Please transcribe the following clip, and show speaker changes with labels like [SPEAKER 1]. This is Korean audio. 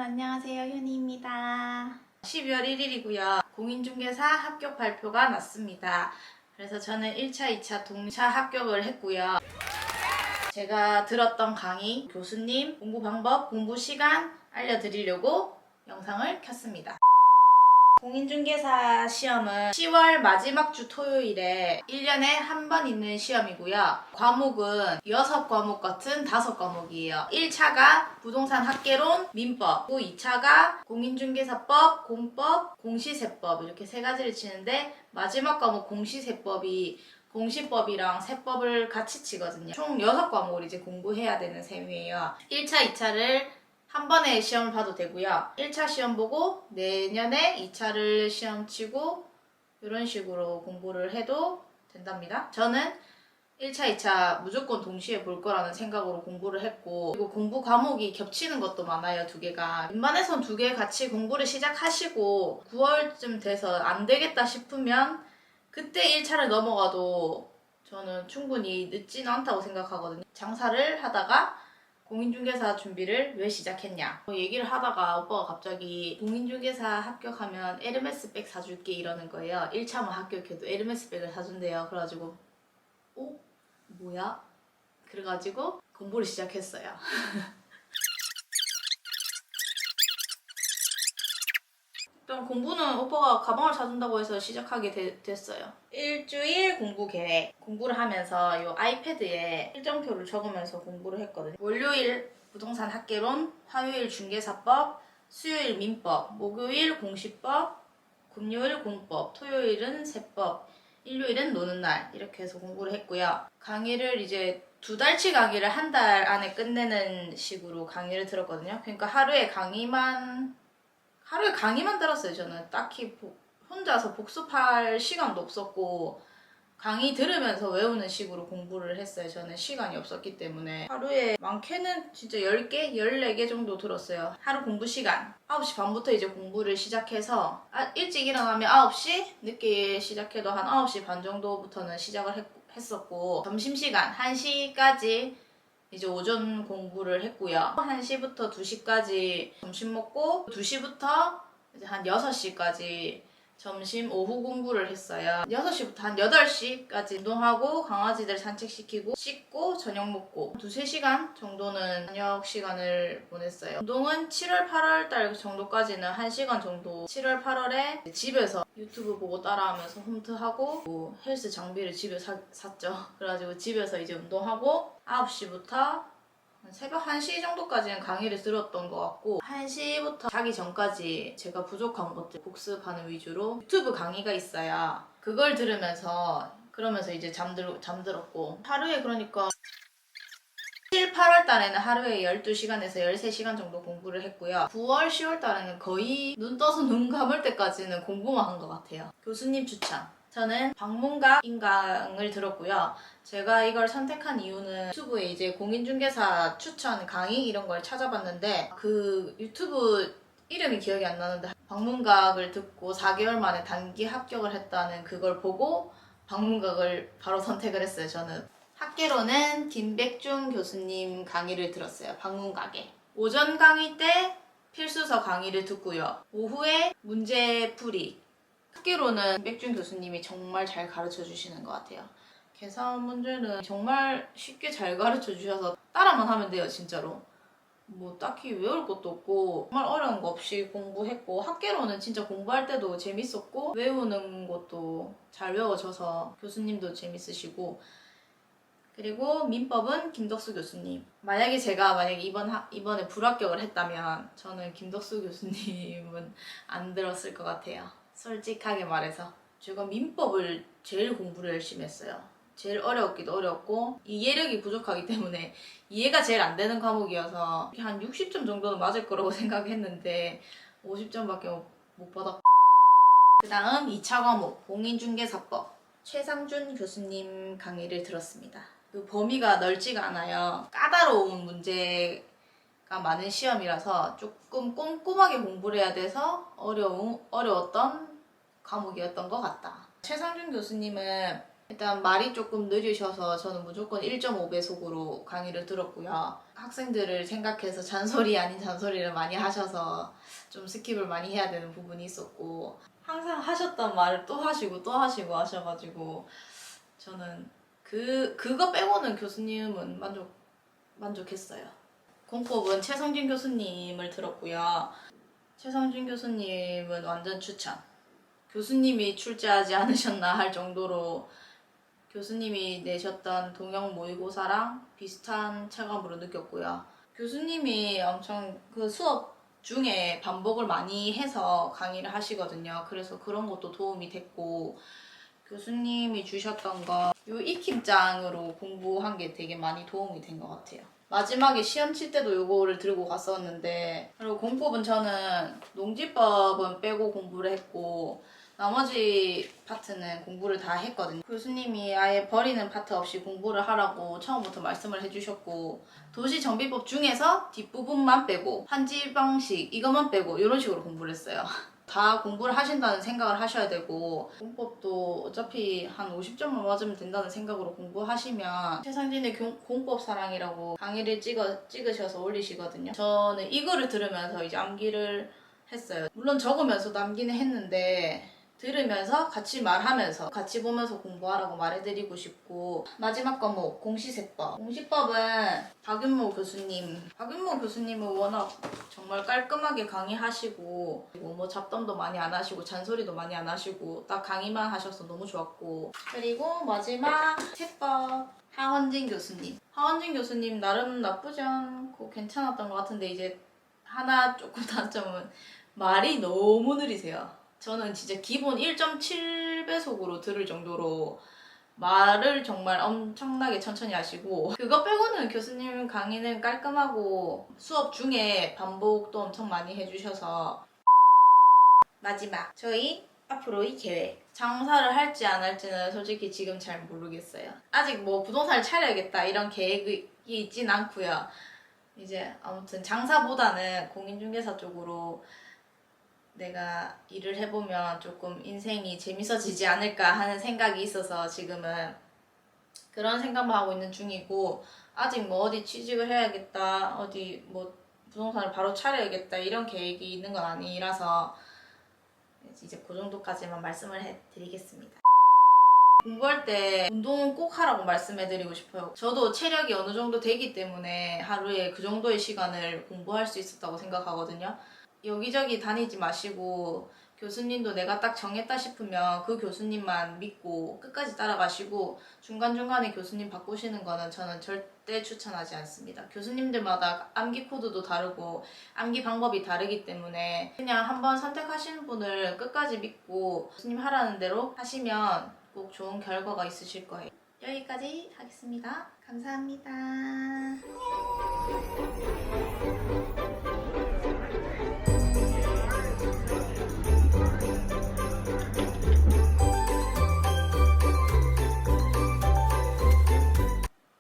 [SPEAKER 1] 안녕하세요. 현이입니다. 12월 1일이고요. 공인중개사 합격 발표가 났습니다. 그래서 저는 1차, 2차 동차 합격을 했고요. 제가 들었던 강의, 교수님, 공부 방법, 공부 시간 알려드리려고 영상을 켰습니다. 공인중개사 시험은 10월 마지막 주 토요일에 1년에 한 번 있는 시험이고요. 과목은 6과목 같은 5과목이에요. 1차가 부동산 학개론, 민법, 2차가 공인중개사법, 공법, 공시세법 이렇게 세 가지를 치는데 마지막 과목 공시세법이 공시법이랑 세법을 같이 치거든요. 총 6과목을 이제 공부해야 되는 셈이에요. 1차, 2차를 한 번에 시험을 봐도 되고요. 1차 시험 보고 내년에 2차를 시험 치고 이런 식으로 공부를 해도 된답니다. 저는 1차, 2차 무조건 동시에 볼 거라는 생각으로 공부를 했고, 그리고 공부 과목이 겹치는 것도 많아요, 2개가. 웬만해선 2개 같이 공부를 시작하시고 9월쯤 돼서 안 되겠다 싶으면 그때 1차를 넘어가도 저는 충분히 늦지는 않다고 생각하거든요. 장사를 하다가 공인중개사 준비를 왜 시작했냐 얘기를 하다가 오빠가 갑자기 공인중개사 합격하면 에르메스 백 사줄게 이러는 거예요. 1차만 합격해도 에르메스 백을 사준대요. 그래가지고 뭐야? 그래가지고 공부를 시작했어요. 일단 공부는 오빠가 가방을 사준다고 해서 시작하게 됐어요. 일주일 공부 계획. 공부를 하면서 이 아이패드에 일정표를 적으면서 공부를 했거든요. 월요일 부동산 학개론, 화요일 중개사법, 수요일 민법, 목요일 공시법, 금요일 공법, 토요일은 세법, 일요일은 노는 날 이렇게 해서 공부를 했고요. 강의를 이제 2달치 강의를 한 달 안에 끝내는 식으로 강의를 들었거든요. 그러니까 하루에 강의만 들었어요. 저는 딱히 혼자서 복습할 시간도 없었고 강의 들으면서 외우는 식으로 공부를 했어요. 저는 시간이 없었기 때문에 하루에 많게는 진짜 10개, 14개 정도 들었어요. 하루 공부 시간 9시 반부터 이제 공부를 시작해서 일찍 일어나면 9시, 늦게 시작해도 한 9시 반 정도부터는 시작을 했었고 점심시간 1시까지 이제 오전 공부를 했고요. 1시부터 2시까지 점심 먹고 2시부터 이제 한 6시까지 점심 오후 공부를 했어요. 6시부터 한 8시까지 운동하고 강아지들 산책시키고 씻고 저녁 먹고 2-3시간 정도는 저녁 시간을 보냈어요. 운동은 7월 8월 달 정도까지는 1시간 정도 7월 8월에 집에서 유튜브 보고 따라하면서 홈트하고 헬스 장비를 집에 샀죠. 그래가지고 집에서 이제 운동하고 9시부터 새벽 1시 정도까지는 강의를 들었던 것 같고 1시부터 자기 전까지 제가 부족한 것들 복습하는 위주로 유튜브 강의가 있어요. 그걸 들으면서 그러면서 이제 잠들었고 하루에 그러니까 7, 8월 달에는 하루에 12시간에서 13시간 정도 공부를 했고요. 9월, 10월 달에는 거의 눈 떠서 눈 감을 때까지는 공부만 한 것 같아요. 교수님 추천. 저는 방문각 인강을 들었고요. 제가 이걸 선택한 이유는 유튜브에 이제 공인중개사 추천 강의 이런 걸 찾아봤는데 그 유튜브 이름이 기억이 안 나는데 방문각을 듣고 4개월 만에 단기 합격을 했다는 그걸 보고 방문각을 바로 선택을 했어요. 저는 학개론은 김백중 교수님 강의를 들었어요. 방문각에. 오전 강의 때 필수서 강의를 듣고요. 오후에 문제풀이. 학개론은 김백중 교수님이 정말 잘 가르쳐 주시는 것 같아요. 계산 문제는 정말 쉽게 잘 가르쳐 주셔서 따라만 하면 돼요, 진짜로. 뭐 딱히 외울 것도 없고 정말 어려운 거 없이 공부했고 학개론은 진짜 공부할 때도 재밌었고 외우는 것도 잘 외워져서 교수님도 재밌으시고 그리고 민법은 김덕수 교수님. 만약에 이번에 불합격을 했다면 저는 김덕수 교수님은 안 들었을 것 같아요. 솔직하게 말해서. 제가 민법을 제일 공부를 열심히 했어요. 제일 어려웠기도 어렵고 이해력이 부족하기 때문에 이해가 제일 안 되는 과목이어서 한 60점 정도는 맞을 거라고 생각했는데 50점밖에 못 받았고 그 다음 2차 과목 공인중개사법 최상준 교수님 강의를 들었습니다. 그 범위가 넓지가 않아요. 까다로운 문제가 많은 시험이라서 조금 꼼꼼하게 공부를 해야 돼서 어려웠던 과목이었던 것 같다. 최상준 교수님은 일단 말이 조금 느리셔서 저는 무조건 1.5배속으로 강의를 들었고요. 학생들을 생각해서 잔소리 아닌 잔소리를 많이 하셔서 좀 스킵을 많이 해야 되는 부분이 있었고, 항상 하셨던 말을 또 하시고 또 하시고 하셔가지고 저는 그거 빼고는 교수님은 만족했어요. 공법은 최성진 교수님을 들었고요. 최성진 교수님은 완전 추천. 교수님이 출제하지 않으셨나 할 정도로 교수님이 내셨던 동영 모의고사랑 비슷한 체감으로 느꼈고요. 교수님이 엄청 그 수업 중에 반복을 많이 해서 강의를 하시거든요. 그래서 그런 것도 도움이 됐고, 교수님이 주셨던 거 요 익힘장으로 공부한 게 되게 많이 도움이 된 것 같아요. 마지막에 시험 칠 때도 요거를 들고 갔었는데, 그리고 공법은 저는 농지법은 빼고 공부를 했고 나머지 파트는 공부를 다 했거든요. 교수님이 아예 버리는 파트 없이 공부를 하라고 처음부터 말씀을 해주셨고, 도시정비법 중에서 뒷부분만 빼고 한지방식 이것만 빼고 이런 식으로 공부를 했어요. 다 공부를 하신다는 생각을 하셔야 되고, 공법도 어차피 한 50점만 맞으면 된다는 생각으로 공부하시면 최상진의 공법 사랑이라고 강의를 찍으셔서 올리시거든요. 저는 이거를 들으면서 이제 암기를 했어요. 물론 적으면서 남기는 했는데 들으면서 같이 말하면서 같이 보면서 공부하라고 말해드리고 싶고, 마지막 과목 공시세법. 공시법은 박윤모 교수님은 워낙 정말 깔끔하게 강의하시고, 뭐 잡담도 많이 안 하시고 잔소리도 많이 안 하시고 딱 강의만 하셔서 너무 좋았고, 그리고 마지막 세법 하원진 교수님 나름 나쁘지 않고 괜찮았던 것 같은데, 이제 하나 조금 단점은 말이 너무 느리세요. 저는 진짜 기본 1.7배속으로 들을 정도로 말을 정말 엄청나게 천천히 하시고, 그거 빼고는 교수님 강의는 깔끔하고 수업 중에 반복도 엄청 많이 해주셔서. 마지막, 저희 앞으로의 계획. 장사를 할지 안 할지는 솔직히 지금 잘 모르겠어요. 아직 뭐 부동산을 차려야겠다 이런 계획이 있진 않고요. 이제 아무튼 장사보다는 공인중개사 쪽으로 내가 일을 해보면 조금 인생이 재밌어지지 않을까 하는 생각이 있어서 지금은 그런 생각만 하고 있는 중이고, 아직 뭐 어디 취직을 해야겠다, 어디 뭐 부동산을 바로 차려야겠다 이런 계획이 있는 건 아니라서 이제 그 정도까지만 말씀을 해드리겠습니다. 공부할 때 운동은 꼭 하라고 말씀해드리고 싶어요. 저도 체력이 어느 정도 되기 때문에 하루에 그 정도의 시간을 공부할 수 있었다고 생각하거든요. 여기저기 다니지 마시고, 교수님도 내가 딱 정했다 싶으면 그 교수님만 믿고 끝까지 따라가시고, 중간중간에 교수님 바꾸시는 거는 저는 절대 추천하지 않습니다. 교수님들마다 암기 코드도 다르고 암기 방법이 다르기 때문에 그냥 한번 선택하시는 분을 끝까지 믿고 교수님 하라는 대로 하시면 꼭 좋은 결과가 있으실 거예요. 여기까지 하겠습니다. 감사합니다.